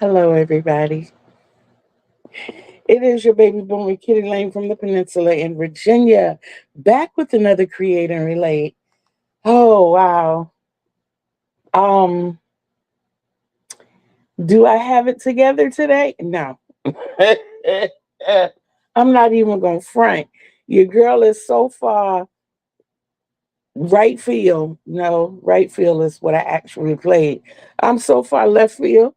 Hello, everybody. It is your baby boomer, Kitty Lane from the Peninsula in Virginia, back with another Create and Relate. Oh, wow. Um, do I have it together today? No. I'm not even going to front. Your girl is so far right field. No, right field is what I actually played. I'm so far left field.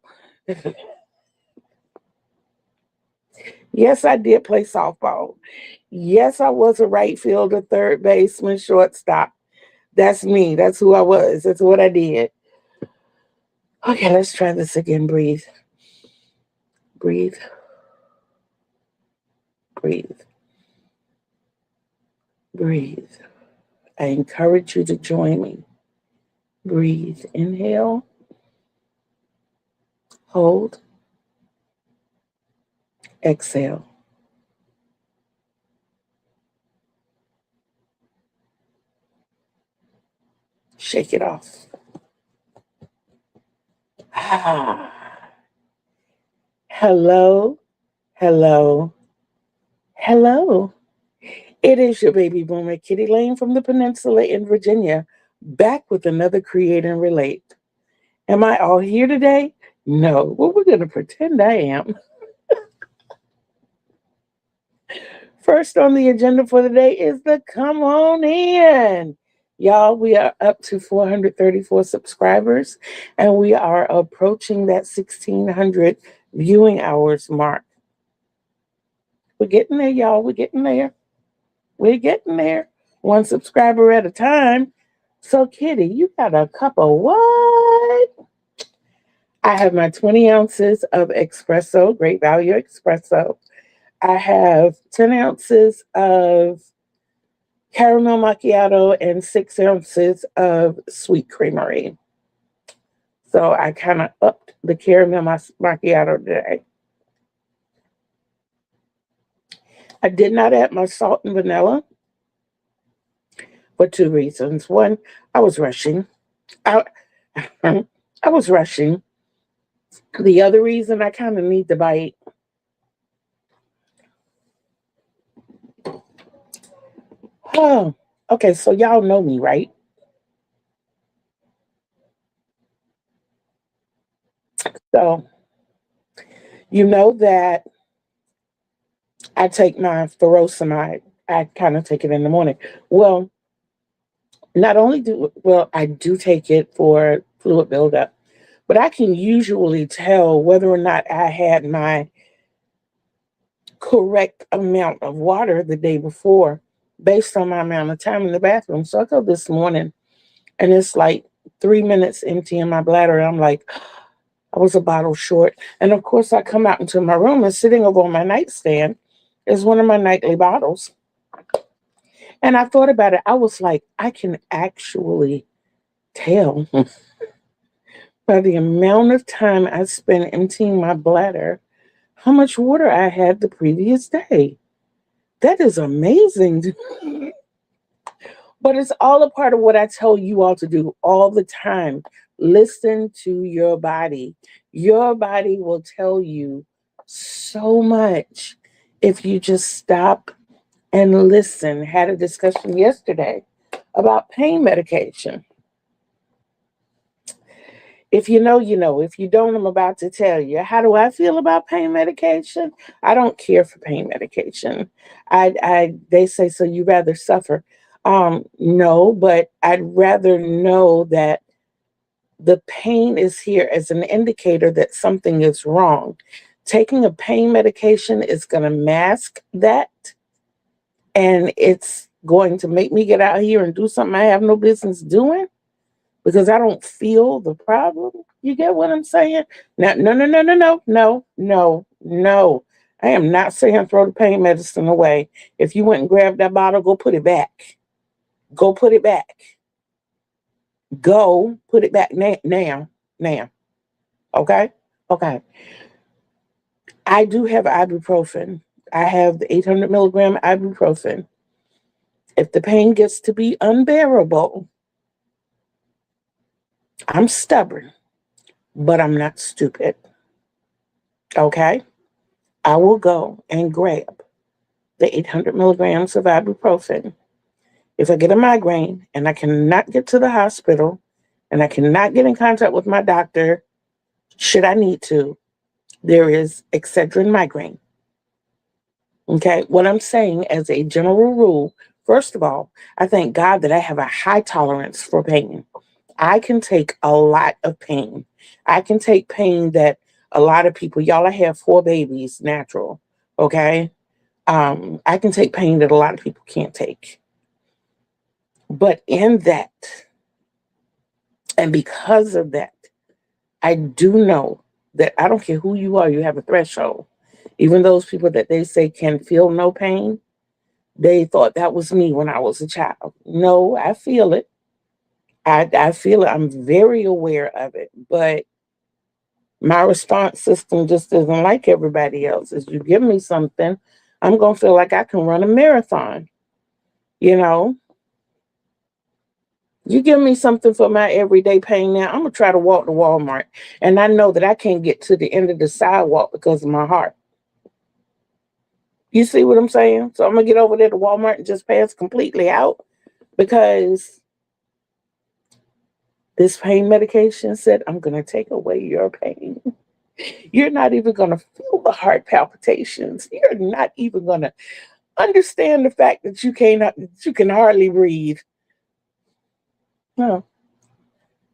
Yes, I did play softball. Yes, I was a right fielder, third baseman, shortstop. That's me. That's who I was. That's what I did. Okay, let's try this again. Breathe. Breathe. Breathe. Breathe. I encourage you to join me. Breathe. Inhale. Hold. Exhale. Shake it off. Ah. Hello. Hello. Hello. It is your baby boomer, Kitty Lane from the Peninsula in Virginia, back with another Create and Relate. Am I all here today? No. Well, we're going to pretend I am. First on the agenda for the day is the Come On In. Y'all, we are up to 434 subscribers and we are approaching that 1,600 viewing hours mark. We're getting there, y'all. We're getting there. We're getting there. One subscriber at a time. So, Kitty, you got a cup of what? I have my 20 ounces of espresso, great value espresso. I have 10 ounces of caramel macchiato and 6 ounces of sweet creamery. So I kind of upped the caramel macchiato today. I did not add my salt and vanilla for two reasons. One, I was rushing. I, I was rushing. The other reason, I kind of need to bite. Oh, okay. So y'all know me, right? So you know that I take my furosemide. I kind of take it in the morning. Well, not only I do take it for fluid buildup, but I can usually tell whether or not I had my correct amount of water the day before based on my amount of time in the bathroom. So I go this morning and it's like 3 minutes empty in my bladder. I'm like, I was a bottle short. And of course, I come out into my room and sitting over on my nightstand is one of my nightly bottles. And I thought about it. I was like, I can actually tell by the amount of time I spent emptying my bladder how much water I had the previous day. That is amazing. But it's all a part of what I tell you all to do all the time. Listen to your body. Your body will tell you so much if you just stop and listen. Had a discussion yesterday about pain medication. If you know, you know. If you don't, I'm about to tell you. How do I feel about pain medication? I don't care for pain medication. They say, so you rather suffer. No, but I'd rather know that the pain is here as an indicator that something is wrong. Taking a pain medication is going to mask that, and it's going to make me get out here and do something I have no business doing because I don't feel the problem. You get what I'm saying? Now, no, no, no, no, no, no, no, no. I am not saying throw the pain medicine away. If you went and grabbed that bottle, go put it back. Go put it back. Go put it back now. Now. Okay? Okay. I do have ibuprofen. I have the 800 milligram ibuprofen. If the pain gets to be unbearable, I'm stubborn, but I'm not stupid. Okay. I will go and grab the 800 milligrams of ibuprofen. If I get a migraine and I cannot get to the hospital and I cannot get in contact with my doctor, should I need to, there is Excedrin migraine. Okay. What I'm saying as a general rule, first of all, I thank God that I have a high tolerance for pain. I can take a lot of pain. I can take pain that a lot of people, y'all, I have 4 babies natural. Okay. I can take pain that a lot of people can't take. But in that, and because of that, I do know that I don't care who you are, you have a threshold. Even those people that they say can feel no pain, they thought that was me when I was a child. No, I feel it. I feel it. I'm very aware of it. But my response system just isn't like everybody else's. You give me something, I'm going to feel like I can run a marathon. You know, you give me something for my everyday pain now, I'm going to try to walk to Walmart. And I know that I can't get to the end of the sidewalk because of my heart. You see what I'm saying? So I'm going to get over there to Walmart and just pass completely out because this pain medication said, I'm going to take away your pain. You're not even going to feel the heart palpitations. You're not even going to understand the fact that you can hardly breathe. No,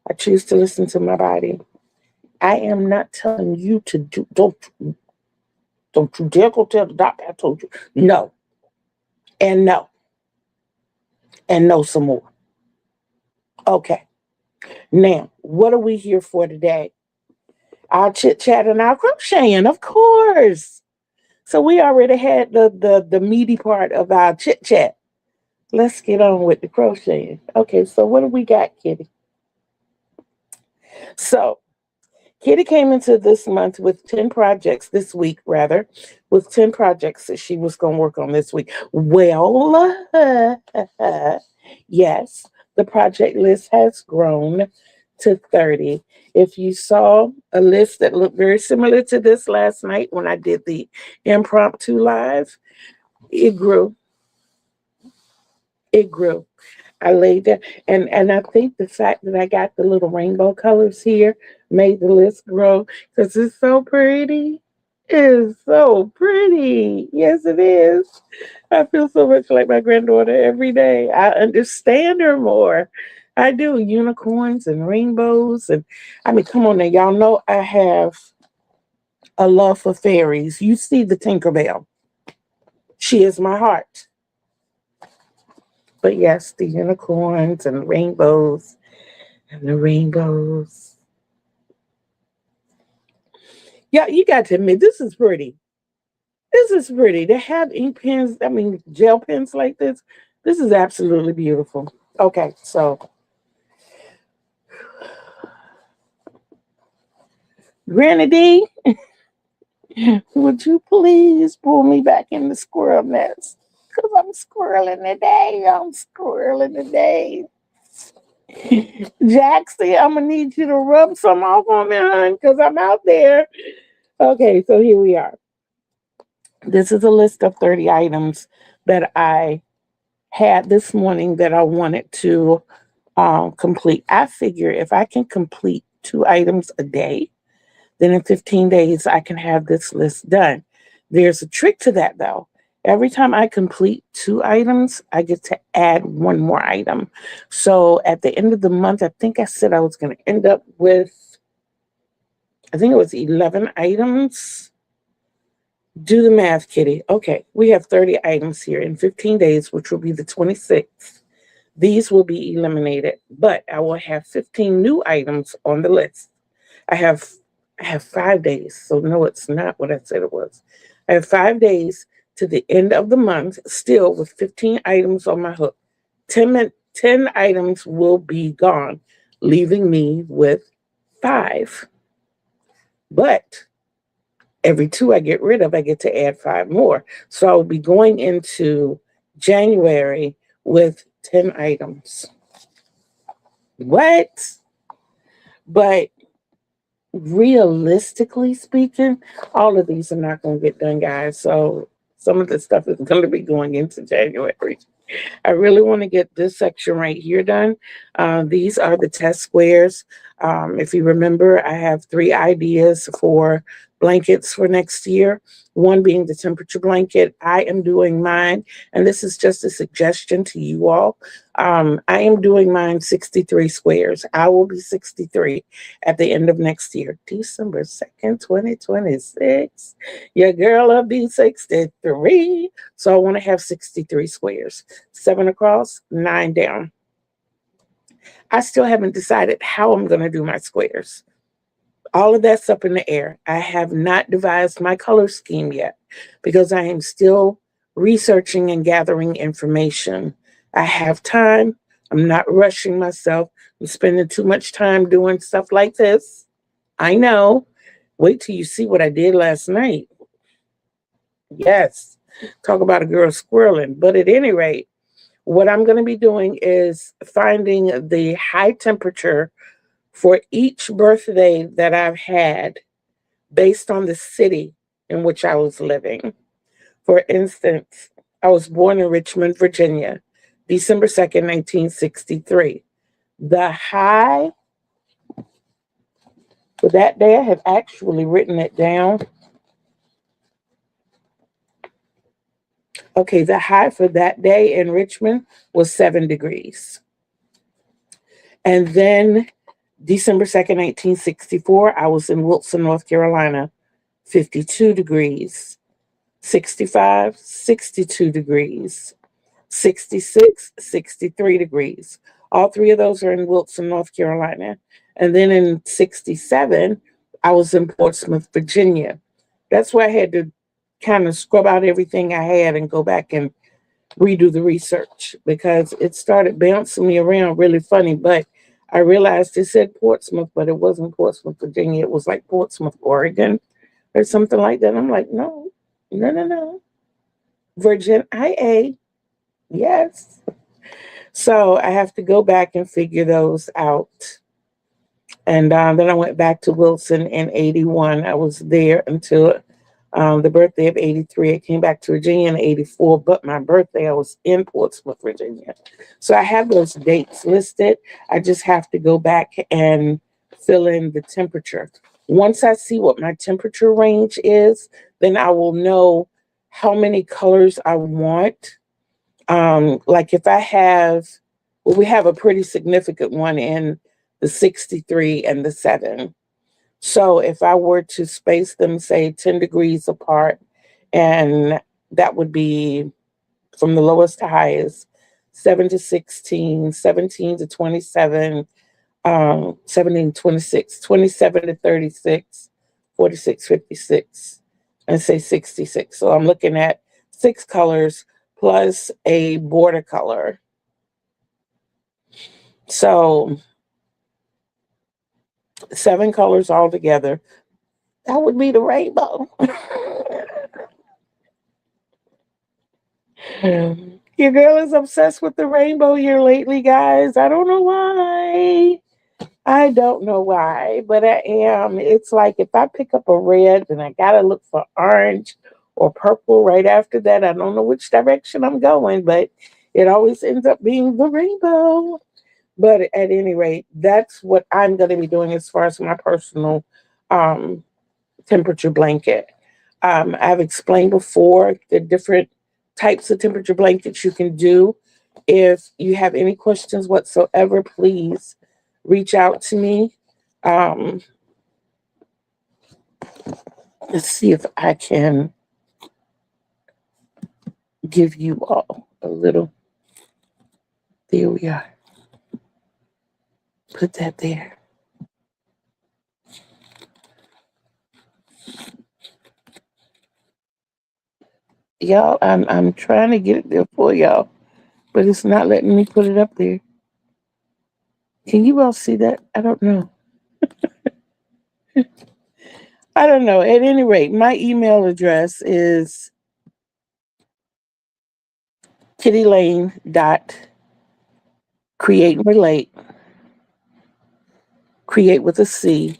I choose to listen to my body. I am not telling you to do. Don't you dare go tell the doctor I told you. No, and no, and no some more. Okay. Now, what are we here for today? Our chit chat and our crocheting, of course. So we already had the meaty part of our chit chat. Let's get on with the crocheting. Okay, so what do we got, Kitty? So Kitty came into this month with 10 projects, this week rather, with 10 projects that she was going to work on this week. Well, yes, the project list has grown to 30. If you saw a list that looked very similar to this last night when I did the impromptu live, it grew. It grew. I laid there, and I think the fact that I got the little rainbow colors here made the list grow because it's so pretty. It's so pretty. Yes, it is. I feel so much like my granddaughter every day. I understand her more. I do unicorns and rainbows, and I mean, come on now, y'all know I have a love for fairies. You see the Tinkerbell. She is my heart. But yes, the unicorns and rainbows and the rainbows. Yeah, you got to admit, this is pretty. This is pretty. To have ink pens, I mean, gel pens like this is absolutely beautiful. Okay, so Granny D, would you please pull me back in the squirrel nest? Because I'm squirreling today. I'm squirreling today. Jaxie, I'm going to need you to rub some off on me, hon, because I'm out there. Okay, so here we are. This is a list of 30 items that I had this morning that I wanted to complete. I figure if I can complete 2 items a day, then in 15 days I can have this list done. There's a trick to that though. Every time I complete 2 items, I get to add 1 more item. So at the end of the month, I think I said I was going to end up with, I think it was 11 items. Do the math, Kitty. Okay, we have 30 items here in 15 days, which will be the 26th. These will be eliminated, but I will have 15 new items on the list. I have 5 days, so no, it's not what I said it was. I have 5 days to the end of the month, still with 15 items on my hook. 10 items will be gone, leaving me with 5. But every 2 I get rid of, I get to add 5 more. So I'll be going into January with 10 items. What? But realistically speaking, all of these are not going to get done, guys. So some of the stuff is going to be going into January. I really want to get this section right here done. These are the test squares. If you remember, I have 3 ideas for blankets for next year. One being the temperature blanket. I am doing mine, and this is just a suggestion to you all. I am doing mine 63 squares. I will be 63 at the end of next year, December 2nd, 2026. Your girl will be 63. So I want to have 63 squares, 7 across, 9 down. I still haven't decided how I'm going to do my squares. All of that's up in the air. I have not devised my color scheme yet because I am still researching and gathering information. I have time. I'm not rushing myself. I'm spending too much time doing stuff like this. I know. Wait till you see what I did last night. Yes. Talk about a girl squirreling. But at any rate, what I'm going to be doing is finding the high temperature for each birthday that I've had based on the city in which I was living. For instance, I was born in Richmond, Virginia, December 2nd, 1963. The high for that day, I have actually written it down. Okay, the high for that day in Richmond was 7 degrees. And then December 2nd, 1964, I was in Wilson, North Carolina, 52 degrees. 65, 62 degrees. 66, 63 degrees. All 3 of those are in Wilson, North Carolina. And then in 67, I was in Portsmouth, Virginia. That's where I had to kind of scrub out everything I had and go back and redo the research because it started bouncing me around really funny. But I realized it said Portsmouth, but it wasn't Portsmouth, Virginia. It was like Portsmouth, Oregon or something like that. I'm like, no. Virgin IA, yes. So I have to go back and figure those out. And then I went back to Wilson in 81. I was there until the birthday of 83. I came back to Virginia in 84, but my birthday, I was in Portsmouth, Virginia. So I have those dates listed. I just have to go back and fill in the temperature. Once I see what my temperature range is, then I will know how many colors I want. Like if I have, well, we have a pretty significant one in the 63 and the 7. So if I were to space them, say 10 degrees apart, and that would be from the lowest to highest, 7 to 16, 17 to 27, 17 to 26, 27 to 36, 46, 56, and say 66. So I'm looking at 6 colors plus a border color. So 7 colors altogether. That would be the rainbow. Your girl is obsessed with the rainbow here lately, guys. I don't know why. I don't know why, but I am. It's like if I pick up a red, then I gotta look for orange or purple right after that. I don't know which direction I'm going, but it always ends up being the rainbow. But at any rate, that's what I'm going to be doing as far as my personal um, temperature blanket. I've explained before the different types of temperature blankets you can do. If you have any questions whatsoever, please reach out to me. Um, let's see if I can give you all a little. There we are. Put that there. Y'all, I'm trying to get it there for y'all, but it's not letting me put it up there. Can you all see that? I don't know. I don't know. At any rate, my email address is kittylane.create relate, create with a C,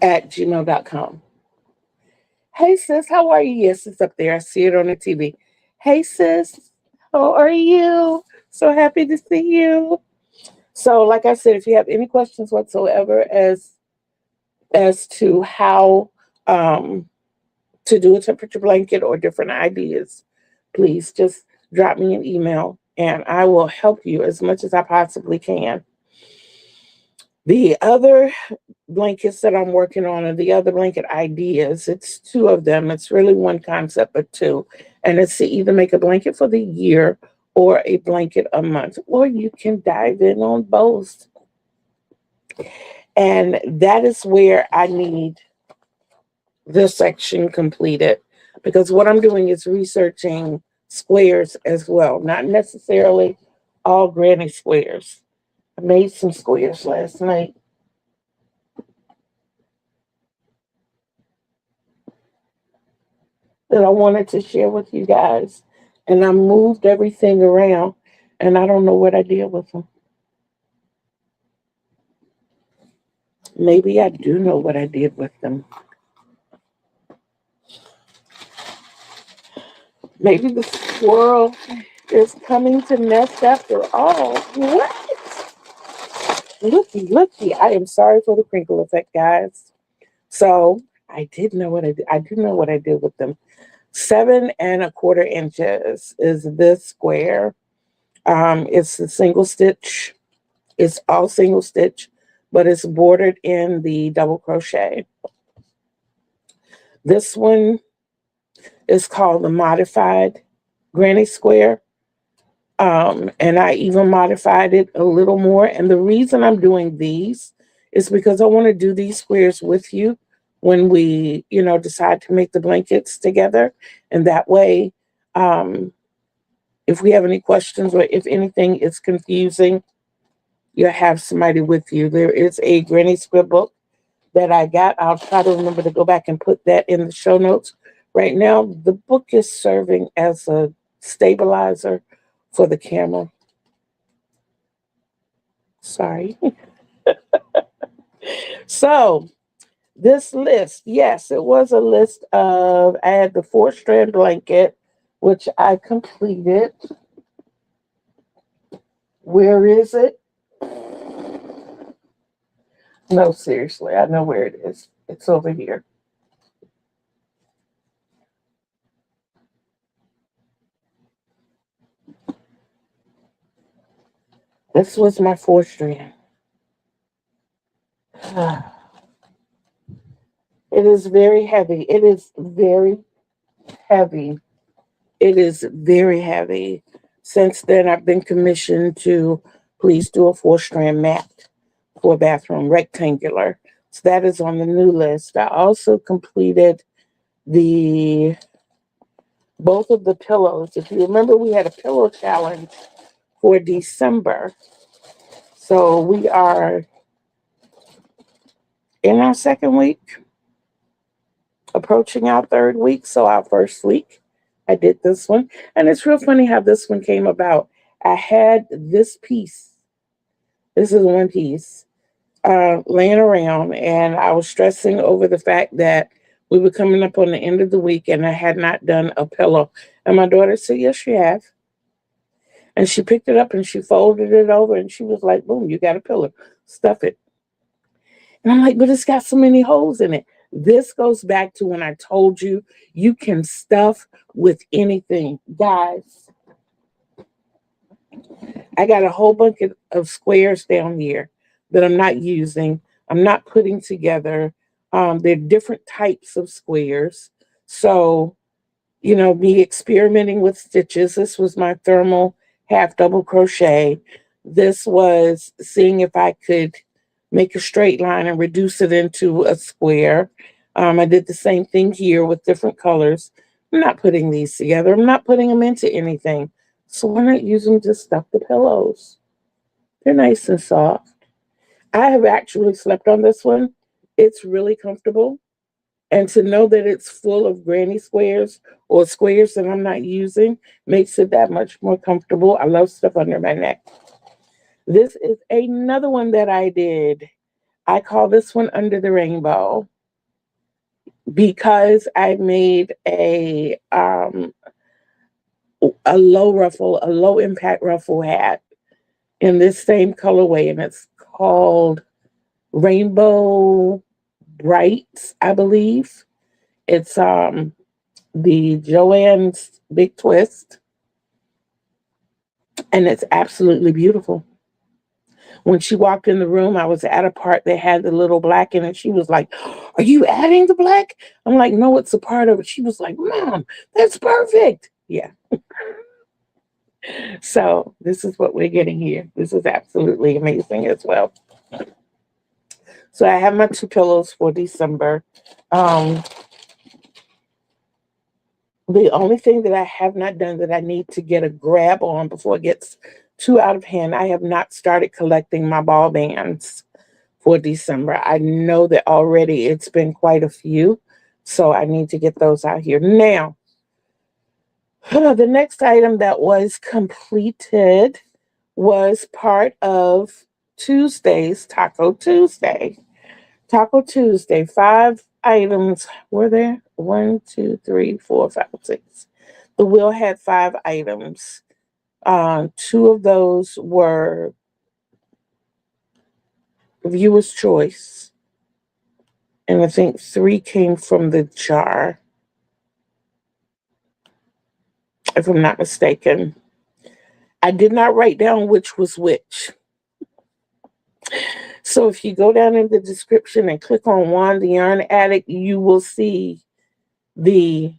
at gmail.com. Hey sis, how are you? Yes, it's up there. I see it on the TV. Hey sis, how are you? So happy to see you. So, like I said, if you have any questions whatsoever as to how to do a temperature blanket or different ideas, please just drop me an email and I will help you as much as I possibly can. The other blankets that I'm working on are the other blanket ideas. It's two of them. It's really one concept, but two. And it's to either make a blanket for the year or a blanket a month, or you can dive in on both. And that is where I need this section completed because what I'm doing is researching squares as well, not necessarily all granny squares. I made some squares last night. That I wanted to share with you guys. And I moved everything around and I don't know what I did with them. Maybe I do know what I did with them. Maybe the squirrel is coming to nest after all. What? Looky, looky. I am sorry for the crinkle effect, guys. So I did know what I did. I do know what I did with them. 7¼ inches is this square. It's a single stitch. It's all single stitch, but it's bordered in the double crochet. This one is called the modified granny square. And I even modified it a little more. And the reason I'm doing these is because I want to do these squares with you when we, decide to make the blankets together. And that way, if we have any questions or if anything is confusing, you'll have somebody with you. There is a granny square book that I got. I'll try to remember to go back and put that in the show notes. Right now, the book is serving as a stabilizer for the camera. Sorry. So, this list, yes, it was a list of, I had the 4-strand blanket, which I completed. Where is it? No, seriously, I know where it is. It's over here. This was my 4-strand. It is very heavy. It is very heavy. It is very heavy. Since then, I've been commissioned to please do a 4-strand mat for a bathroom, rectangular. So that is on the new list. I also completed the both of the pillows. If you remember, we had a pillow challenge for December. So we are in our second week, approaching our third week. So our first week, I did this one. And it's real funny how this one came about. I had this piece. This is one piece laying around, and I was stressing over the fact that we were coming up on the end of the week and I had not done a pillow. And my daughter said, yes, you have. And she picked it up and she folded it over and she was like, boom, you got a pillow. Stuff it. And I'm like, but it's got so many holes in it. This goes back to when I told you you can stuff with anything. Guys, I got a whole bunch of squares down here that I'm not using. I'm not putting together. They're different types of squares. So, me experimenting with stitches. This was my thermal half double crochet. This was seeing if I could make a straight line and reduce it into a square. I did the same thing here with different colors. I'm not putting these together. I'm not putting them into anything. So why not use them to stuff the pillows? They're nice and soft. I have actually slept on this one. It's really comfortable. And to know that it's full of granny squares or squares that I'm not using makes it that much more comfortable. I love stuff under my neck. This is another one that I did. I call this one Under the Rainbow. because I made a low ruffle, a low impact ruffle hat in this same colorway, and it's called Rainbow Brights, I believe. It's the Joann's Big Twist, and it's absolutely beautiful. When she walked in the room, I was at a part that had the little black in it. She was like, "Are you adding the black?" I'm like, "No, it's a part of it." She was like, "Mom, that's perfect." Yeah. So this is what we're getting here. This is absolutely amazing as well. So I have my two pillows for December. Um, the only thing that I have not done that I need to get a grab on before it gets too out of hand, I have not started collecting my ball bands for December. I know that already it's been quite a few, so I need to get those out here. Now, the next item that was completed was part of Tuesday's Taco Tuesday. Taco Tuesday, 5 items were there? 1, 2, 3, 4, 5, 6. The wheel had 5 items. Two of those were viewer's choice, and I think 3 came from the jar, if I'm not mistaken. I did not write down which was which. So if you go down in the description and click on Juan the Yarn Addict, you will see the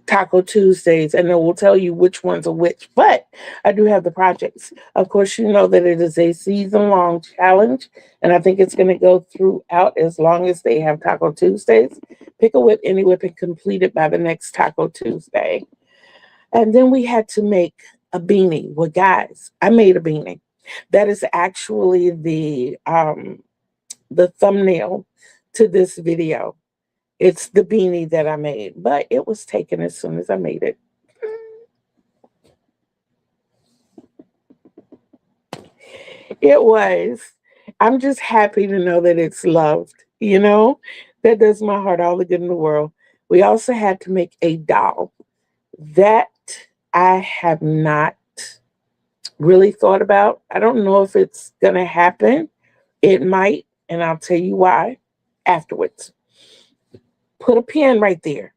Taco Tuesdays, and it will tell you which ones are which. But I do have the projects. Of course, you know that it is a season-long challenge, and I think it's going to go throughout as long as they have Taco Tuesdays. Pick a whip, any whip, and complete it by the next Taco Tuesday. And then we had to make a beanie. Well, guys, I made a beanie. That is actually the thumbnail to this video. It's the beanie that I made, but it was taken as soon as I made it. It was. I'm just happy to know that it's loved, you know? That does my heart all the good in the world. We also had to make a doll. That I have not really thought about. I don't know if it's going to happen. It might, and I'll tell you why afterwards. Put a pin right there.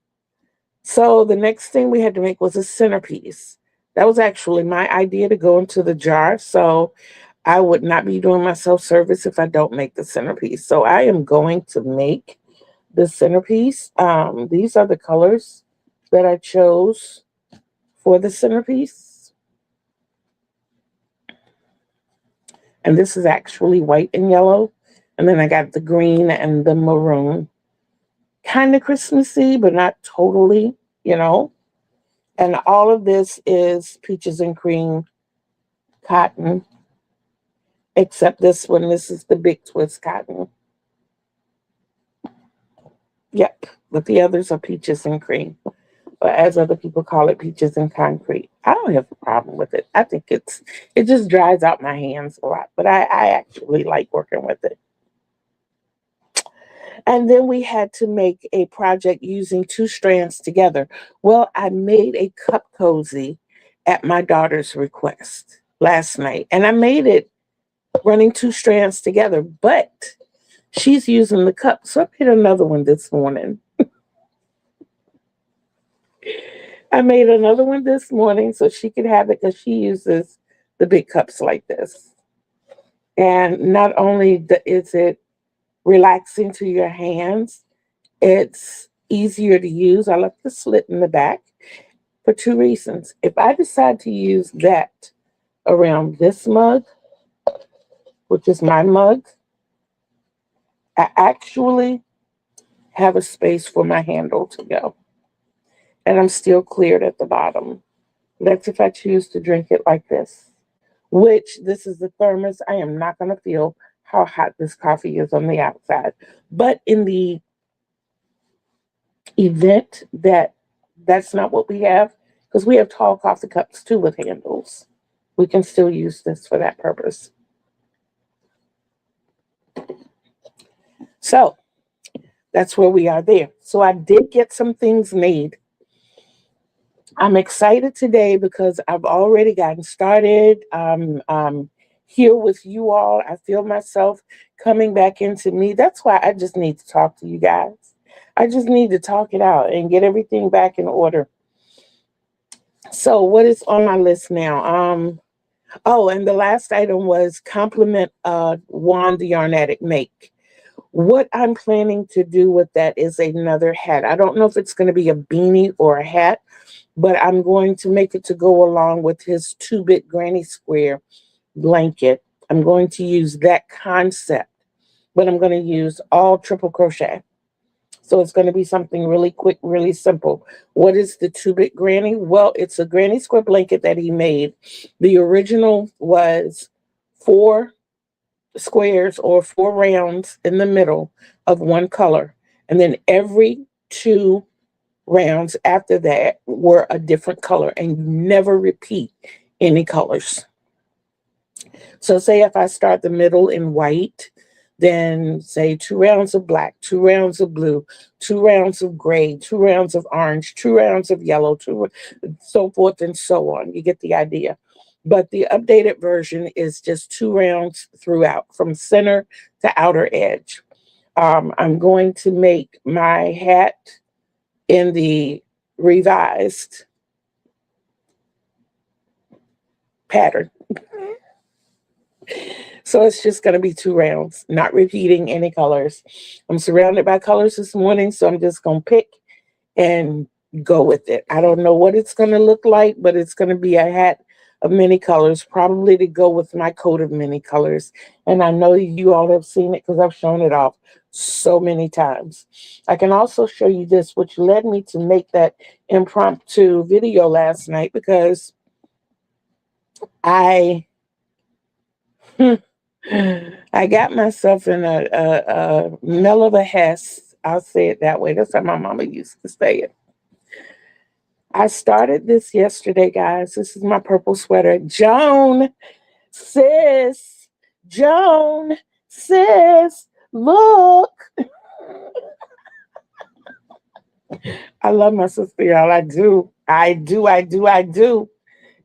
So the next thing we had to make was a centerpiece. That was actually my idea to go into the jar. So I would not be doing myself service if I don't make the centerpiece. So I am going to make the centerpiece. These are the colors that I chose for the centerpiece. And this is actually white and yellow. And then I got the green and the maroon. Kind of Christmassy, but not totally, you know. And all of this is peaches and cream cotton, except this one. This is the Big Twist cotton. Yep, but the others are peaches and cream, or as other people call it, peaches and concrete. I don't have a problem with it. I think it just dries out my hands a lot, but I actually like working with it. And then we had to make a project using 2 strands together. Well, I made a cup cozy at my daughter's request last night, and I made it running 2 strands together, but she's using the cup. So I made another one this morning. I made another one this morning so she could have it because she uses the big cups like this. And not only is it relaxing to your hands, it's easier to use. I left the slit in the back for 2 reasons. If I decide to use that around this mug, which is my mug, I actually have a space for my handle to go. And I'm still cleared at the bottom. That's if I choose to drink it like this, which this is the thermos. I am not going to feel how hot this coffee is on the outside. But in the event that that's not what we have, because we have tall coffee cups too with handles, we can still use this for that purpose. So that's where we are there. So I did get some things made. I'm excited today because I've already gotten started. I'm here with you all. I feel myself coming back into me. That's why I just need to talk to you guys. I just need to talk it out and get everything back in order. So what is on my list now? Oh, and the last item was compliment Wand the Yarn Addict make. What I'm planning to do with that is another hat. I don't know if it's going to be a beanie or a hat, but I'm going to make it to go along with his 2-bit granny square blanket. I'm going to use that concept, but I'm going to use all triple crochet. So it's going to be something really quick, really simple. What is the 2-bit granny? Well, it's a granny square blanket that he made. The original was 4 squares or 4 rounds in the middle of one color. And then every 2 rounds after that were a different color, and you never repeat any colors. So say if I start the middle in white, then say 2 rounds of black, 2 rounds of blue, 2 rounds of gray, 2 rounds of orange, 2 rounds of yellow, 2, so forth and so on. You get the idea. But the updated version is just 2 rounds throughout, from center to outer edge. I'm going to make my hat in the revised pattern. So it's just going to be 2 rounds, not repeating any colors. I'm surrounded by colors this morning, so I'm just going to pick and go with it. I don't know what it's going to look like, but it's going to be a hat of many colors, probably to go with my coat of many colors. And I know you all have seen it because I've shown it off so many times. I can also show you this, which led me to make that impromptu video last night, because I got myself in a mill of a hess. I'll say it that way. That's how my mama used to say it. I started this yesterday, guys. This is my purple sweater. Joan, sis, Joan, sis, look. I love my sister, y'all. I do.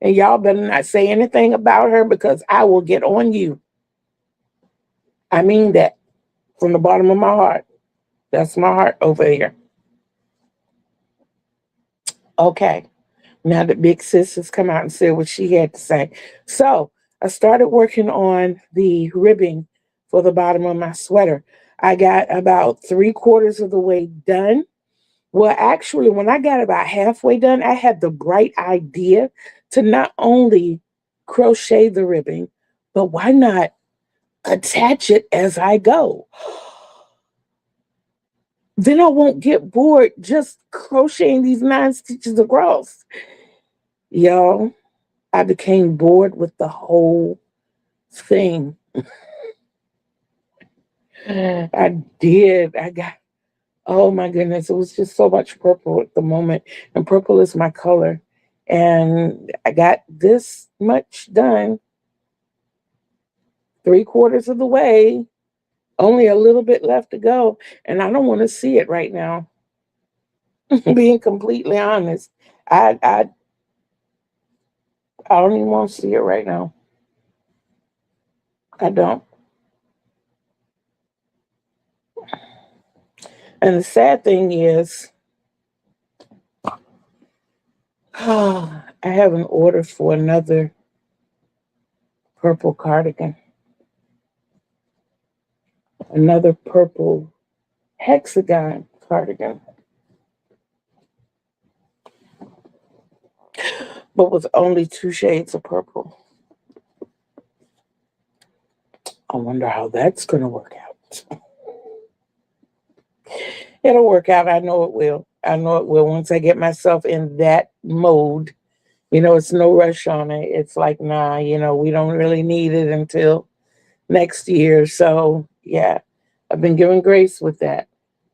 And y'all better not say anything about her, because I will get on you. I mean that from the bottom of my heart. That's my heart over here. Okay. Now the big sis has come out and said what she had to say. So I started working on the ribbing for the bottom of my sweater. I got about 3/4 of the way done. Well, actually, when I got about halfway done, I had the bright idea to not only crochet the ribbing, but why not attach it as I go? Then I won't get bored just crocheting these 9 stitches across. Y'all, I became bored with the whole thing. I did. Oh my goodness, it was just so much purple at the moment. And purple is my color. And I got this much done, 3/4 of the way, only a little bit left to go. And I don't want to see it right now. Being completely honest, I don't even want to see it right now. I don't. And the sad thing is, I have an order for another purple cardigan, another purple hexagon cardigan, but with only 2 shades of purple. I wonder how that's going to work out. It'll work out. I know it will. I know it will. Once I get myself in that mode, it's no rush on it. It's like, nah, we don't really need it until next year. So yeah, I've been given grace with that.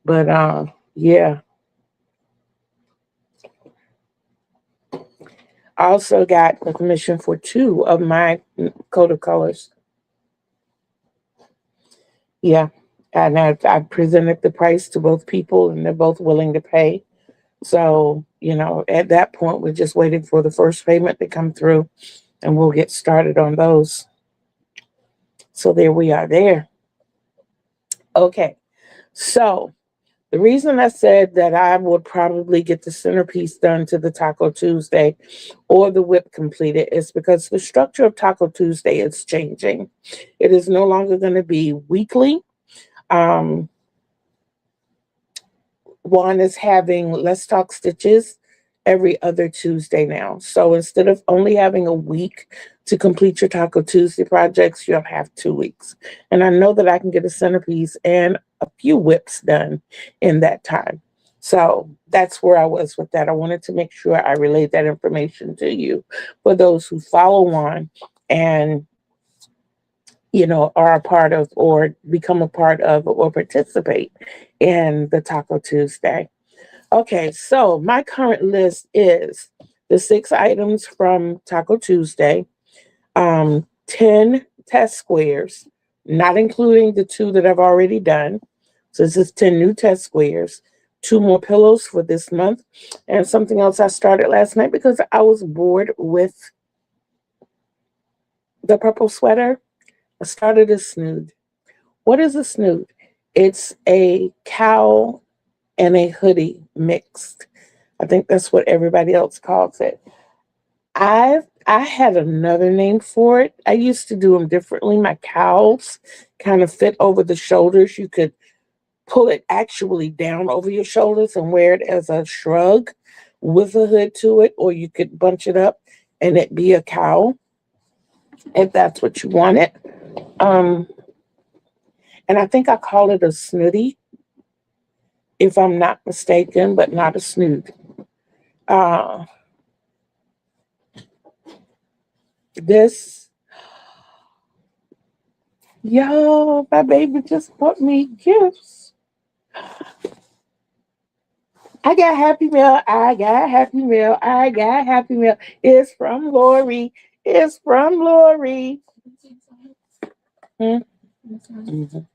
But yeah. I also got the commission for 2 of my coat of colors. Yeah, And I presented the price to both people, and they're both willing to pay. So, at that point, we're just waiting for the first payment to come through, and we'll get started on those. So there we are there. Okay. So the reason I said that I would probably get the centerpiece done to the Taco Tuesday or the whip completed is because the structure of Taco Tuesday is changing. It is no longer going to be weekly. Um, Juan is having Let's Talk Stitches every other Tuesday now. So instead of only having a week to complete your Taco Tuesday projects, you'll have 2 weeks. And I know that I can get a centerpiece and a few whips done in that time. So that's where I was with that. I wanted to make sure I relayed that information to you for those who follow Juan and are a part of or become a part of or participate in the Taco Tuesday. Okay, so my current list is the 6 items from Taco Tuesday, 10 test squares, not including the 2 that I've already done. So this is 10 new test squares, 2 more pillows for this month, and something else I started last night because I was bored with the purple sweater. I started a snood. What is a snood? It's a cowl and a hoodie mixed. I think that's what everybody else calls it. I had another name for it. I used to do them differently. My cowls kind of fit over the shoulders. You could pull it actually down over your shoulders and wear it as a shrug with a hood to it, or you could bunch it up and it be a cowl if that's what you wanted. Um, and I think I call it a snooty, if I'm not mistaken, but not a snood. Uh, this, yo, my baby just bought me gifts. I got Happy Meal. I got Happy Meal. I got Happy Meal. It's from Lori. It's from Lori. Hmm? Mhm.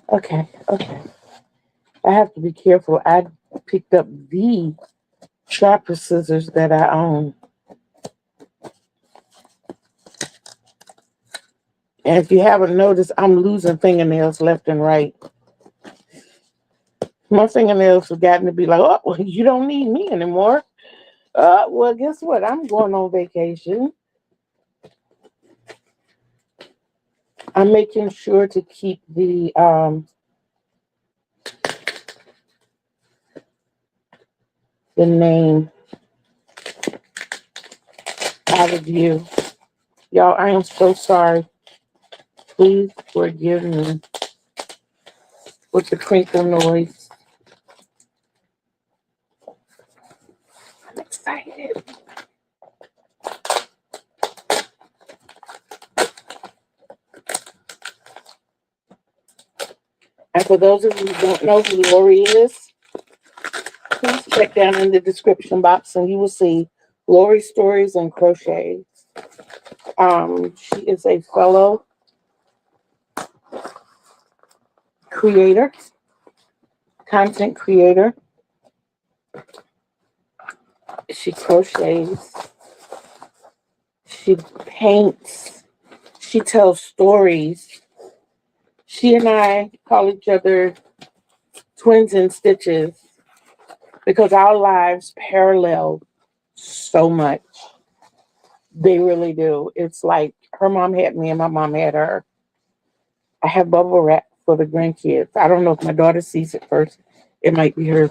Okay, okay. I have to be careful. I picked up the sharper scissors that I own. And if you haven't noticed, I'm losing fingernails left and right. My fingernails have gotten to be like, oh, well, you don't need me anymore. Well, guess what? I'm going on vacation. I'm making sure to keep the name out of view. Y'all, I am so sorry. Please forgive me with the crinkle noise. I'm excited. And for those of you who don't know who Lori is, please check down in the description box and you will see Lori Stories and Crochet. She is a fellow creator, content creator. She crochets, she paints, she tells stories. She and I call each other twins in stitches because our lives parallel so much. They really do. It's like her mom had me and my mom had her. I have bubble wrap for the grandkids. I don't know if my daughter sees it first. It might be her.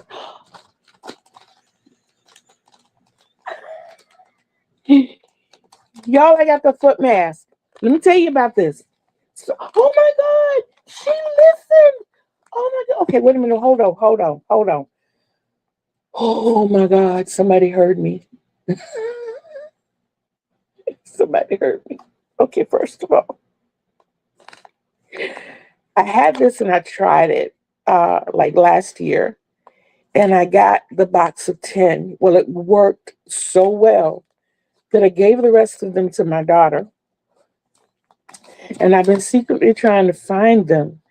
Y'all, I got the foot mask. Let me tell you about this. So, oh my God, she listened. Oh my God. Okay, wait a minute. Hold on. Oh my God, somebody heard me. Somebody heard me. Okay, first of all, I had this and I tried it like last year, and I got the box of 10. Well, it worked so well that I gave the rest of them to my daughter. And I've been secretly trying to find them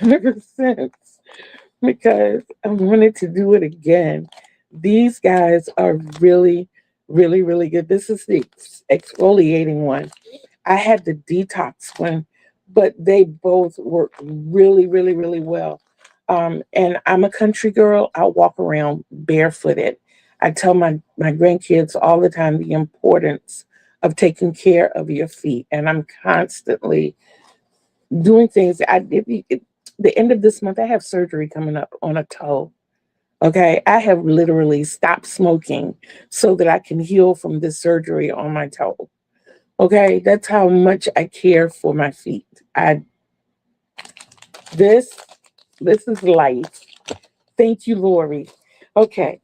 ever since because I wanted to do it again. These guys are really, really, really good. This is the exfoliating one. I had the detox one, but they both work really, really, really well. And I'm a country girl. I walk around barefooted. I tell my grandkids all the time the importance of taking care of your feet. And I'm constantly doing things. The end of this month, I have surgery coming up on a toe. Okay. I have literally stopped smoking so that I can heal from this surgery on my toe. Okay, that's how much I care for my feet. I this this is life. Thank you, Lori. Okay,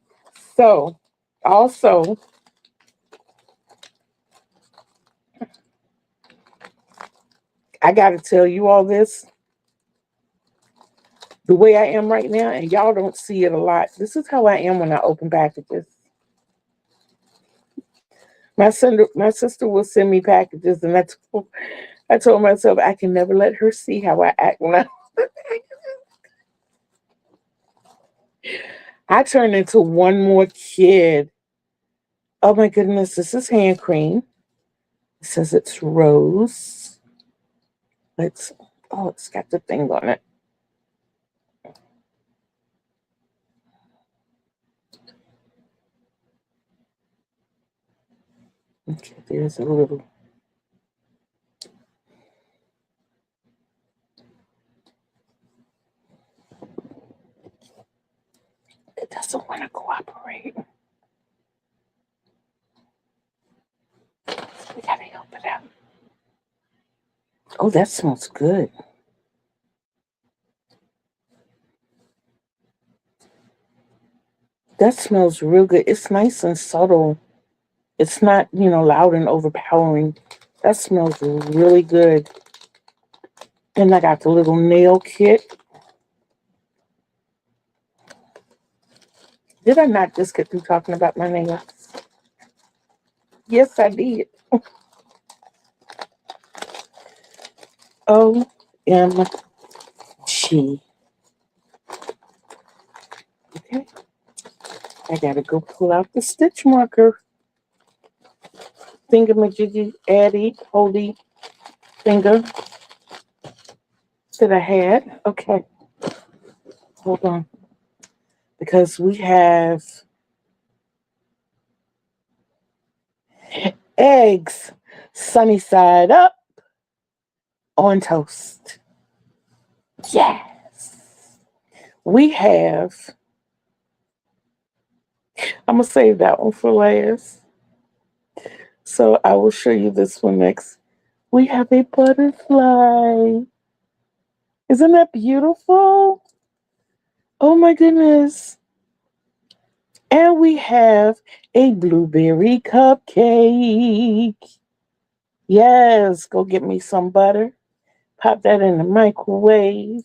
so also I got to tell you all this the way I am right now, and y'all don't see it a lot. This is how I am when I open packages. My sister will send me packages, and I told myself I can never let her see how I act when I. I turn into one more kid. Oh my goodness, this is hand cream. It says it's rose. Let's, oh, it's got the thing on it. Okay, there's a little. It doesn't want to cooperate. We gotta help it out. Oh, that smells good. That smells real good. It's nice and subtle. It's not, loud and overpowering. That smells really good. And I got the little nail kit. Did I not just get through talking about my nails? Yes, I did. OMG. Okay. I gotta go pull out the stitch marker. Thingamajiggy, addy, holy finger that I had. Okay. Hold on. Because we have eggs sunny side up on toast. Yes. We have, I'm going to save that one for last. So I will show you this one next. We have a butterfly. Isn't that beautiful? Oh my goodness. And we have a blueberry cupcake. Yes, go get me some butter. Pop that in the microwave.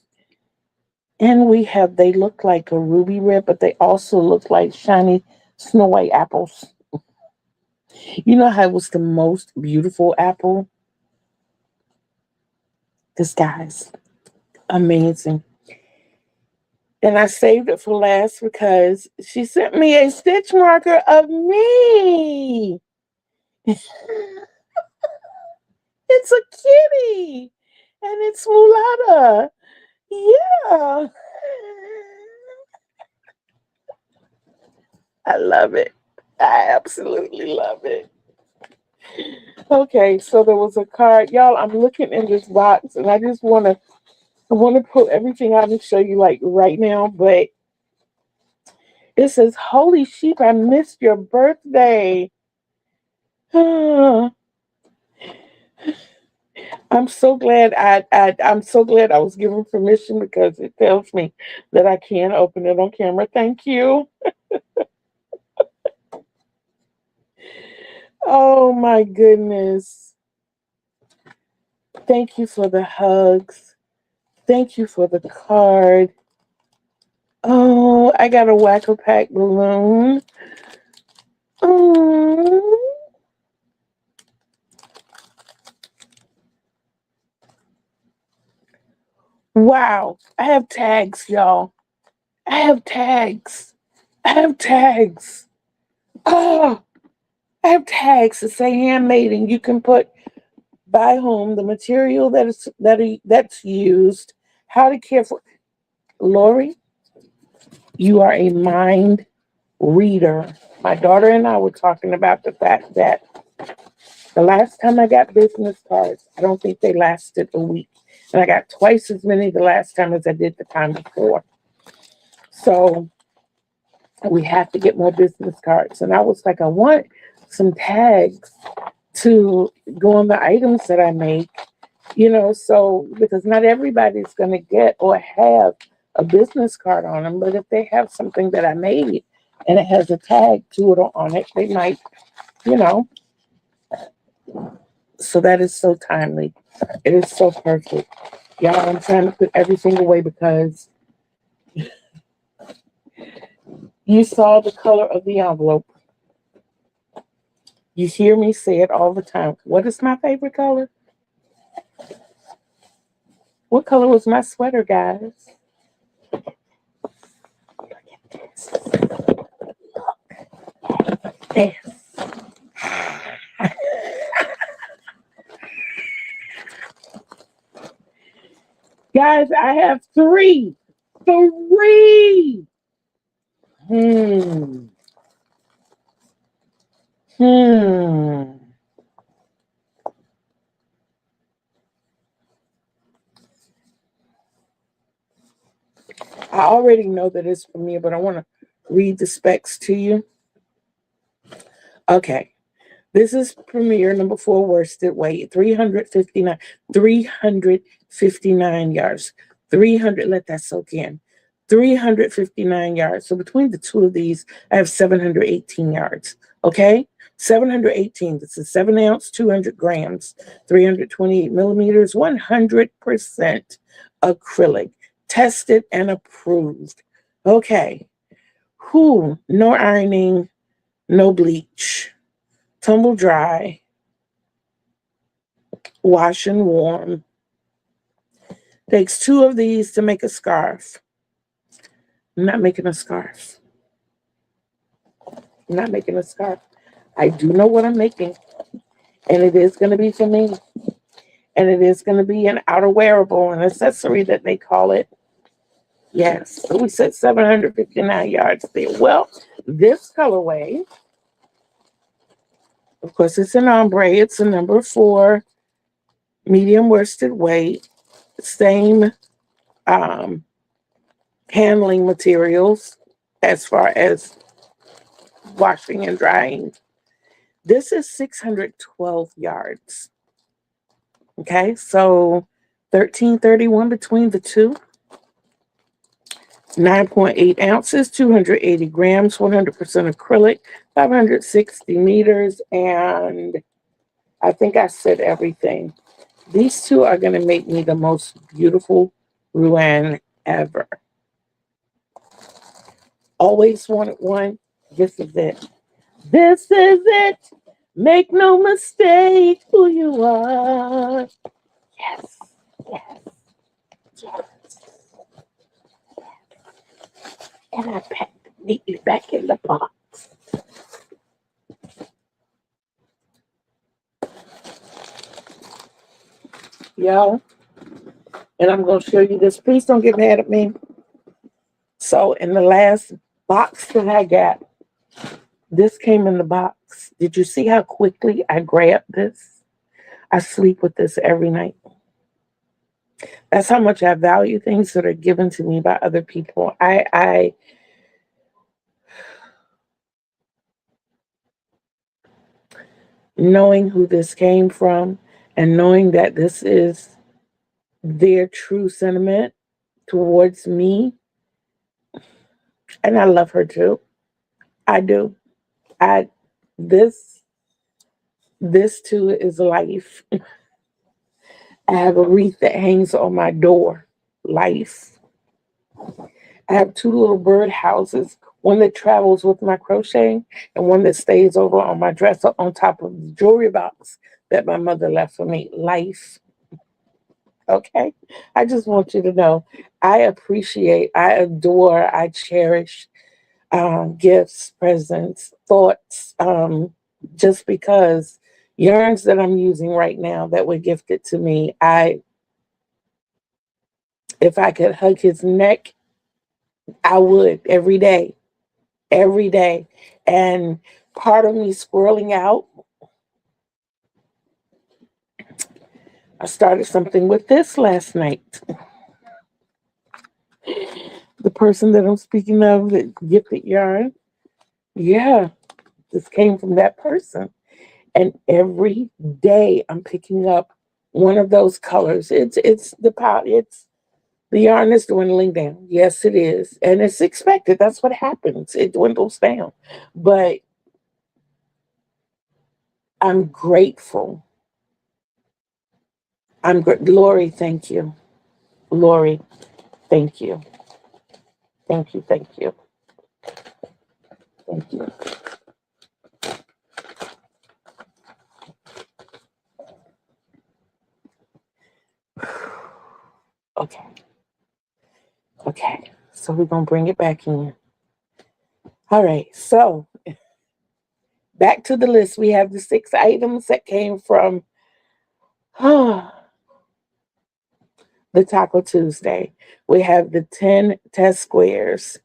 And they look like a ruby red, but they also look like shiny Snow White apples. You know how it was the most beautiful apple? This guy's amazing. And I saved it for last because she sent me a stitch marker of me. It's a kitty. And it's Mulata. Yeah. I love it. I absolutely love it. Okay, so there was a card. Y'all, I'm looking in this box and I want to pull everything out and show you like right now, but it says, "Holy sheep, I missed your birthday." I'm so glad I'm so glad I was given permission because it tells me that I can open it on camera. Thank you. Oh my goodness. Thank you for the hugs. Thank you for the card. Oh, I got a Whack-A-Pack balloon. Oh. Wow. I have tags, y'all. I have tags. I have tags. Oh, I have tags that say handmade, and you can put by whom, the material that's used, how to care for. Lori, you are a mind reader. My daughter and I were talking about the fact that the last time I got business cards, I don't think they lasted a week. And I got twice as many the last time as I did the time before. So we have to get more business cards. And I was like, I want some tags to go on the items that I make, so because not everybody's going to get or have a business card on them, but if they have something that I made and it has a tag to it on it, they might, you know, so that is so timely. It is so perfect. Y'all, I'm trying to put everything away because you saw the color of the envelope. You hear me say it all the time. What is my favorite color? What color was my sweater, guys? Look at this. Look at this. Guys, I have three. Three. Hmm. Hmm. I already know that it's for me, but I want to read the specs to you. Okay. This is Premier number 4 worsted weight, 359 yards. 300, let that soak in. 359 yards. So between the two of these, I have 718 yards. Okay? 718. This is 7 ounce, 200 grams, 328 millimeters, 100% acrylic. Tested and approved. Okay. Whew, no ironing, no bleach. Tumble dry, wash and warm. Takes 2 of these to make a scarf. I'm not making a scarf. I'm not making a scarf. I do know what I'm making, and it is going to be for me. And it is going to be an outer wearable, an accessory that they call it. Yes, so we said 759 yards there. Well, this colorway, of course, it's an ombre. It's a number 4, medium worsted weight, same handling materials as far as washing and drying. This is 612 yards. Okay, so 1331 between the two. 9.8 ounces, 280 grams, 100% acrylic, 560 meters, and I think I said everything. These two are going to make me the most beautiful Ruan ever. Always wanted one. This is it. This is it. Make no mistake who you are. Yes, yes, yes. And I packed it neatly back in the box. Yo, and I'm going to show you this. Please don't get mad at me. So in the last box that I got, this came in the box. Did you see how quickly I grabbed this? I sleep with this every night. That's how much I value things that are given to me by other people. I knowing who this came from and knowing that this is their true sentiment towards me, and I love her too. I do. I this this too is life. I have a wreath that hangs on my door. Life. I have 2 little bird houses, one that travels with my crocheting and one that stays over on my dresser on top of the jewelry box that my mother left for me. Life. Okay. I just want you to know I appreciate, I adore, I cherish gifts, presents, thoughts, just because yarns that I'm using right now that were gifted to me, if I could hug his neck, I would every day. And part of me squirreling out, I started something with this last night. The person that I'm speaking of that gifted yarn, yeah, this came from that person. And every day I'm picking up one of those colors. It's the power. It's the yarn is dwindling down. Yes, it is, and it's expected. That's what happens. It dwindles down, but I'm grateful. Lori, thank you. Lori, thank you. Thank you. Thank you. Thank you. Okay. Okay. So we're gonna bring it back in. All right. So back to the list. We have the 6 items that came from the Taco Tuesday. We have the 10 test squares,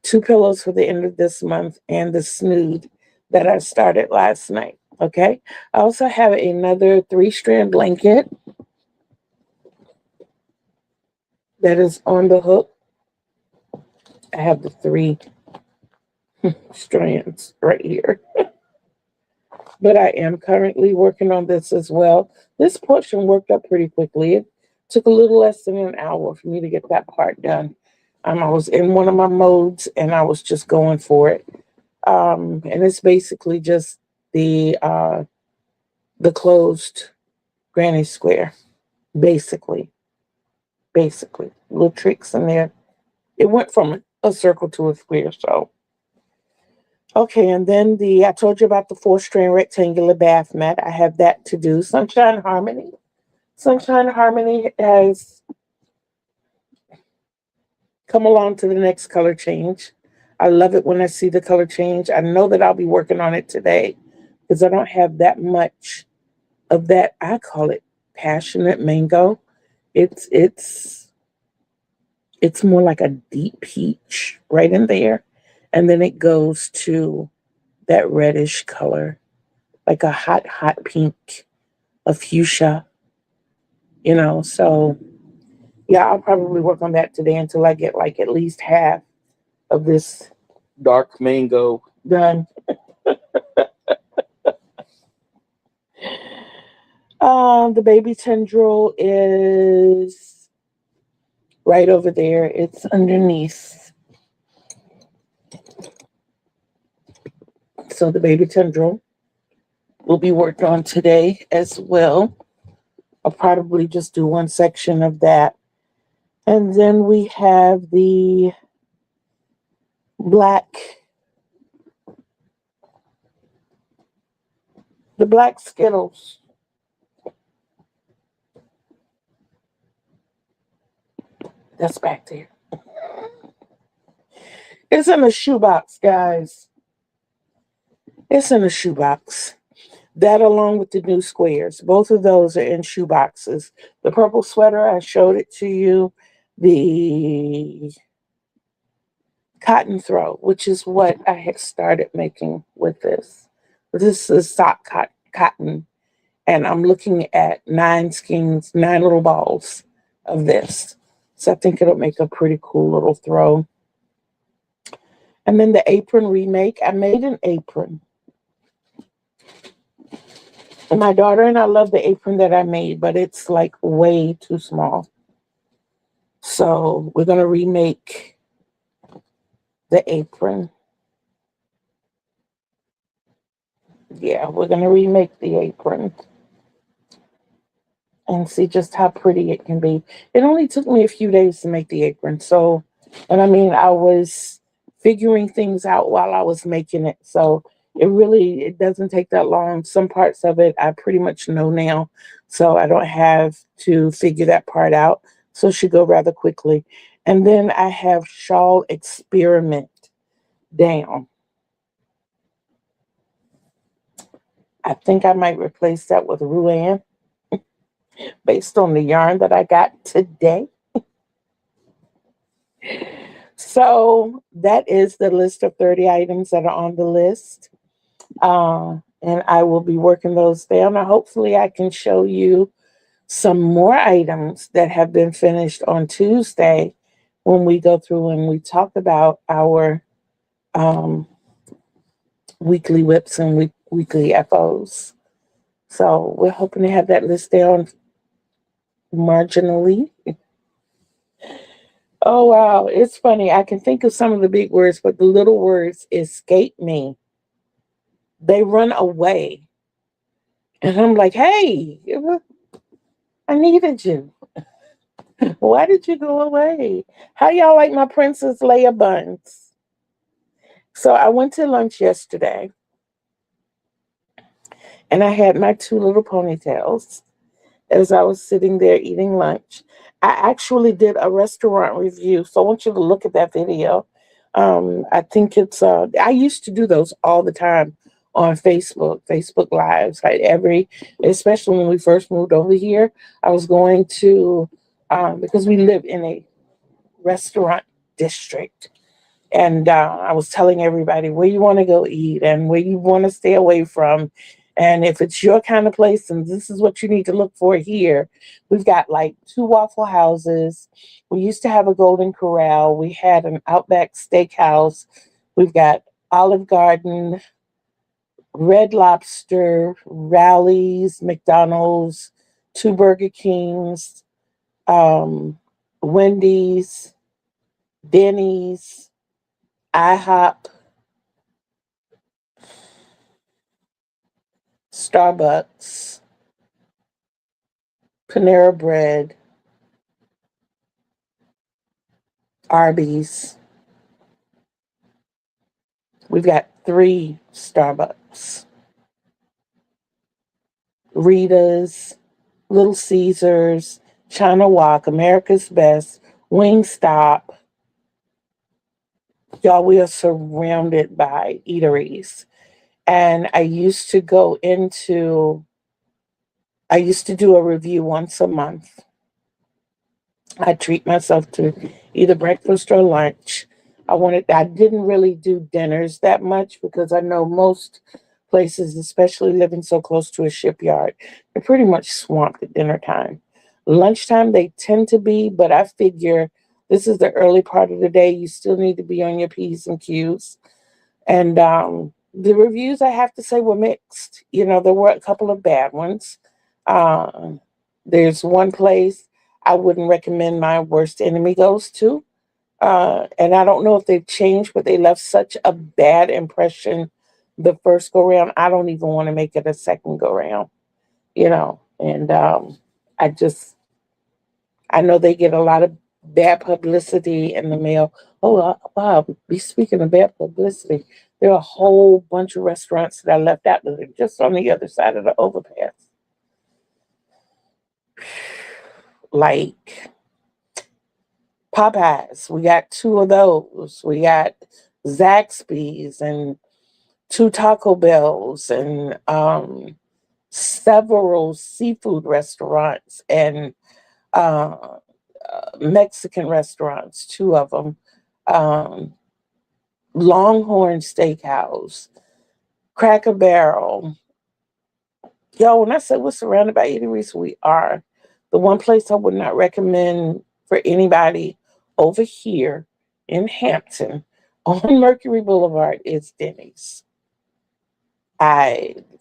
2 pillows for the end of this month, and the snood that I started last night. Okay. I also have another 3-strand blanket that is on the hook. I have the 3 strands right here. But I am currently working on this as well. This portion worked up pretty quickly. It took a little less than an hour for me to get that part done. I was in one of my modes and I was just going for it. And it's basically just the closed granny square, basically. Little tricks in there. It went from a circle to a square, so. Okay, and then I told you about the 4-strand rectangular bath mat. I have that to do. Sunshine Harmony. Sunshine Harmony has come along to the next color change. I love it when I see the color change. I know that I'll be working on it today because I don't have that much of that. I call it passionate mango. It's more like a deep peach right in there. And then it goes to that reddish color, like a hot, hot pink, a fuchsia, So, yeah, I'll probably work on that today until I get like at least half of this dark mango done. The baby tendril is right over there. It's underneath. So the baby tendril will be worked on today as well. I'll probably just do one section of that. And then we have the black Skittles. That's back there. It's in a shoebox, guys. It's in a shoebox. That along with the new squares. Both of those are in shoe boxes. The purple sweater, I showed it to you. The cotton throw, which is what I had started making with this. This is sock cotton. And I'm looking at 9 skeins, 9 little balls of this. So I think it'll make a pretty cool little throw. And then the apron remake. I made an apron. My daughter and I love the apron that I made, but it's like way too small. So we're going to remake the apron. Yeah, we're going to remake the apron and see just how pretty it can be. It only took me a few days to make the apron. So, and I mean, I was figuring things out while I was making it. So It doesn't take that long. Some parts of it I pretty much know now, so I don't have to figure that part out. So it should go rather quickly. And then I have Shawl Experiment down. I think I might replace that with Ruan based on the yarn that I got today. So that is the list of 30 items that are on the list. And I will be working those down. And hopefully, I can show you some more items that have been finished on Tuesday when we go through and we talk about our um, weekly whips and weekly FOs. So we're hoping to have that list down marginally. Oh, wow. It's funny. I can think of some of the big words, but the little words escape me. They run away. And I'm like, hey, I needed you. Why did you go away? How y'all like my Princess Leia buns? So I went to lunch yesterday and I had my two little ponytails as I was sitting there eating lunch. I actually did a restaurant review, so I want you to look at that video. I think I used to do those all the time on Facebook Lives. Especially when we first moved over here, I was going to, because we live in a restaurant district. And I was telling everybody where you want to go eat and where you want to stay away from. And if it's your kind of place, and this is what you need to look for here. We've got like two Waffle Houses. We used to have a Golden Corral. We had an Outback Steakhouse. We've got Olive Garden, Red Lobster, Rally's, McDonald's, two Burger Kings, Wendy's, Denny's, IHOP, Starbucks, Panera Bread, Arby's. We've got three Starbucks, Rita's, Little Caesars, China Walk, America's Best, Wingstop. Y'all, we are surrounded by eateries. And I used to do a review once a month. I treat myself to either breakfast or lunch. I didn't really do dinners that much because I know most places, especially living so close to a shipyard, they're pretty much swamped at dinner time. Lunchtime, they tend to be, but I figure this is the early part of the day. You still need to be on your P's and Q's. And the reviews, I have to say, were mixed. There were a couple of bad ones. Uh, there's one place I wouldn't recommend my worst enemy goes to. And I don't know if they've changed, but they left such a bad impression the first go round. I don't even want to make it a second go round. And I know they get a lot of bad publicity in the mail. Oh, wow. Be speaking of bad publicity, there are a whole bunch of restaurants that I left out that are just on the other side of the overpass. Like Popeyes, we got two of those. We got Zaxby's and two Taco Bells and several seafood restaurants and uh, Mexican restaurants, two of them. Um, Longhorn Steakhouse, Cracker Barrel. Yo, when I said we're surrounded by eateries, we are. The one place I would not recommend for anybody over here in Hampton on Mercury Boulevard is Denny's.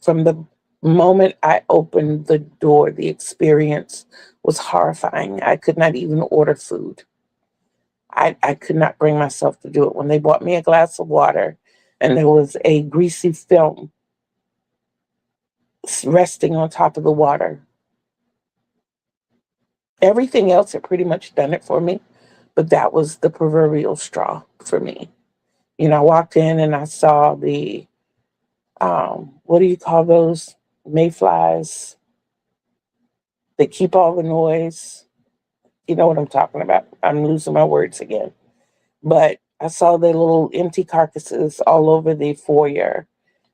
From the moment I opened the door, the experience was horrifying. I could not even order food. I could not bring myself to do it. When they bought me a glass of water and there was a greasy film resting on top of the water, everything else had pretty much done it for me, but that was the proverbial straw for me. I walked in and I saw the what do you call those mayflies that keep all the noise? You know what I'm talking about. I'm losing my words again. But I saw their little empty carcasses all over the foyer.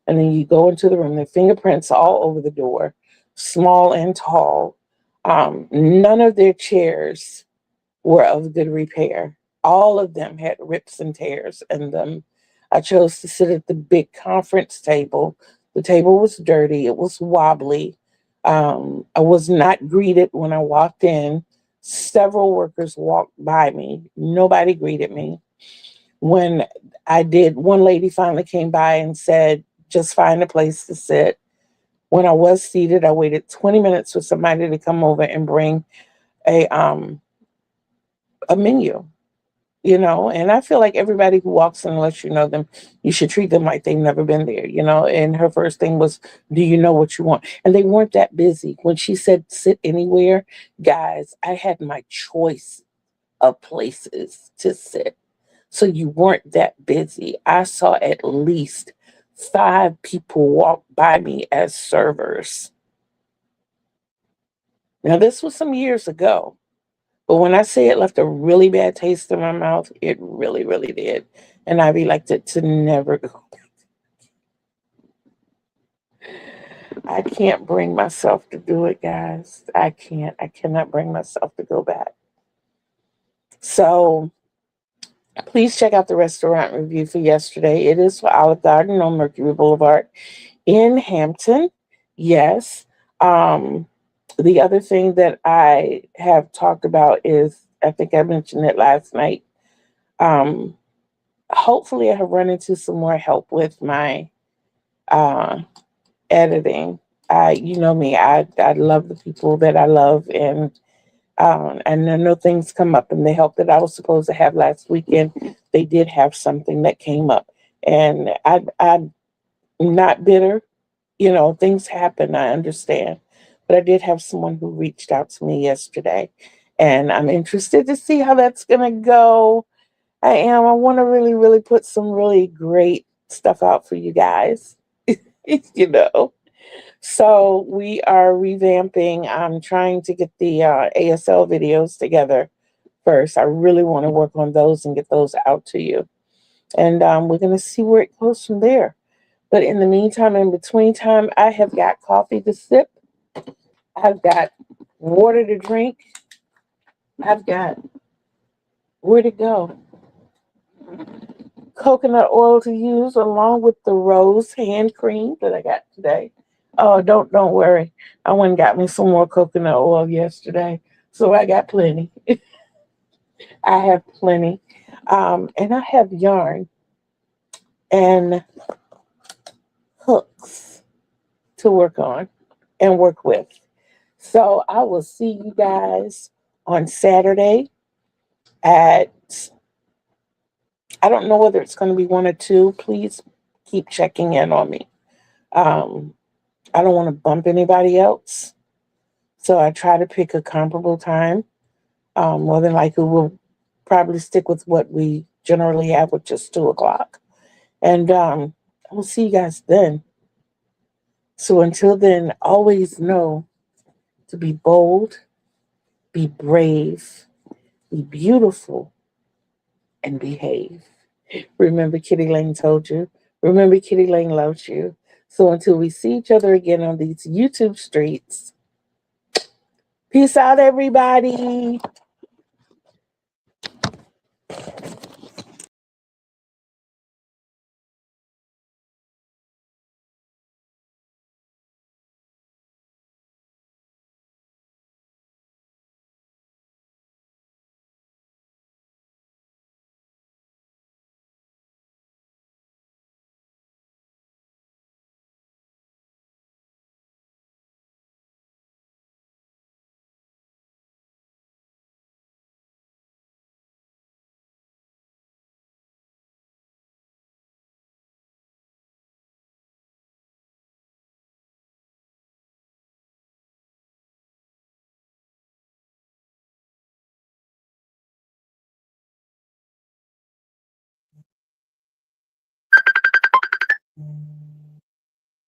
And then you go into the room, their fingerprints all over the door, small and tall. None of their chairs were of good repair. All of them had rips and tears in them. I chose to sit at the big conference table. The table was dirty, it was wobbly. I was not greeted when I walked in. Several workers walked by me. Nobody greeted me. When I did, one lady finally came by and said, just find a place to sit. When I was seated, I waited 20 minutes for somebody to come over and bring a um a menu, and I feel like everybody who walks in, unless you know them, you should treat them like they've never been there. And her first thing was, do you know what you want? And they weren't that busy. When she said sit anywhere, guys, I had my choice of places to sit. So you weren't that busy. I saw at least 5 people walk by me as servers. Now, this was some years ago, but when I say it left a really bad taste in my mouth, it really, really did. And I've elected to never go. I can't bring myself to do it, guys. I can't. I cannot bring myself to go back. So please check out the restaurant review for yesterday. It is for Olive Garden on Mercury Boulevard in Hampton. Yes. The other thing that I have talked about is, I think I mentioned it last night. Hopefully I have run into some more help with my uh, editing. You know me, I love the people that I love, and I know things come up, and the help that I was supposed to have last weekend, they did have something that came up. And I'm not bitter. Things happen, I understand. But I did have someone who reached out to me yesterday, and I'm interested to see how that's going to go. I am. I want to really, really put some really great stuff out for you guys. you know. So we are revamping. I'm trying to get the ASL videos together first. I really want to work on those and get those out to you. And we're going to see where it goes from there. But in the meantime, in between time, I have got coffee to sip. I've got water to drink. I've got, where to go? Coconut oil to use along with the rose hand cream that I got today. Oh, don't worry. I went and got me some more coconut oil yesterday. So I got plenty. I have plenty. And I have yarn and hooks to work on and work with. So I will see you guys on Saturday at, I don't know whether it's going to be 1 or 2. Please keep checking in on me. I don't want to bump anybody else. So I try to pick a comparable time. More than likely, we'll probably stick with what we generally have, which is 2 o'clock. And we'll see you guys then. So until then, always know to be bold, be brave, be beautiful, and behave. Remember, Kitty Lane told you. Remember, Kitty Lane loves you. So until we see each other again on these YouTube streets, peace out, everybody.